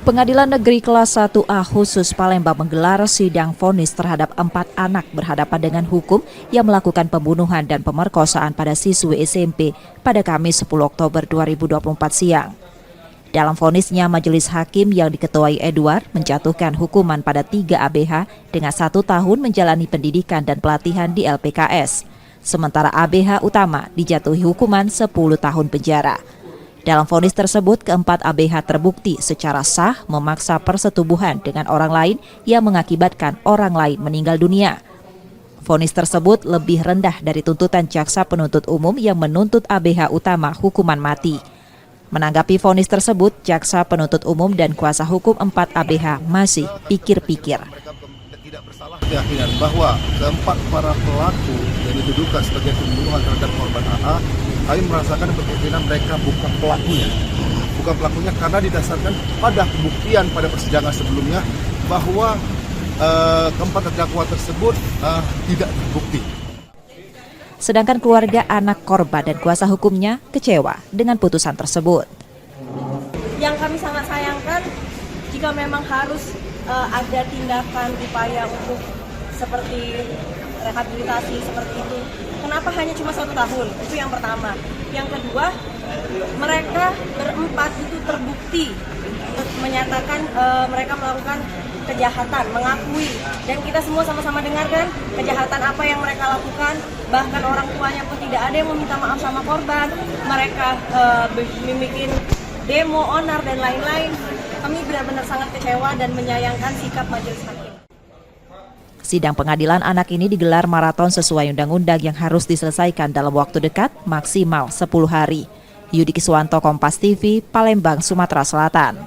Pengadilan Negeri Kelas 1A khusus Palembang menggelar sidang vonis terhadap 4 anak berhadapan dengan hukum yang melakukan pembunuhan dan pemerkosaan pada siswi SMP pada Kamis 10 Oktober 2024 siang. Dalam vonisnya, majelis hakim yang diketuai Edward menjatuhkan hukuman pada 3 ABH dengan 1 tahun menjalani pendidikan dan pelatihan di LPKS. Sementara ABH utama dijatuhi hukuman 10 tahun penjara. Dalam vonis tersebut, keempat ABH terbukti secara sah memaksa persetubuhan dengan orang lain yang mengakibatkan orang lain meninggal dunia. Vonis tersebut lebih rendah dari tuntutan jaksa penuntut umum yang menuntut ABH utama hukuman mati. Menanggapi vonis tersebut, jaksa penuntut umum dan kuasa hukum 4 ABH masih pikir-pikir. Tidak bersalah keyakinan bahwa keempat para pelaku yang dituduhkan sebagai pembunuhan terhadap korban AA, kami merasakan kemungkinan mereka bukan pelakunya karena didasarkan pada pembuktian pada persidangan sebelumnya bahwa keempat terdakwa tersebut tidak terbukti. Sedangkan keluarga anak korban dan kuasa hukumnya kecewa dengan putusan tersebut. Yang kami sangat sayangkan jika memang harus ada tindakan upaya untuk seperti rehabilitasi seperti itu. Kenapa hanya cuma 1 tahun? Itu yang pertama. Yang kedua, mereka berempat itu terbukti menyatakan mereka melakukan kejahatan, mengakui, dan kita semua sama-sama dengarkan kejahatan apa yang mereka lakukan. Bahkan orang tuanya pun tidak ada yang meminta maaf sama korban. Mereka bikin demo, onar, dan lain-lain. Kami benar-benar sangat kecewa dan menyayangkan sikap majelis hakim. Sidang pengadilan anak ini digelar maraton sesuai undang-undang yang harus diselesaikan dalam waktu dekat maksimal 10 hari. Yudi Kiswanto, Kompas TV, Palembang, Sumatera Selatan.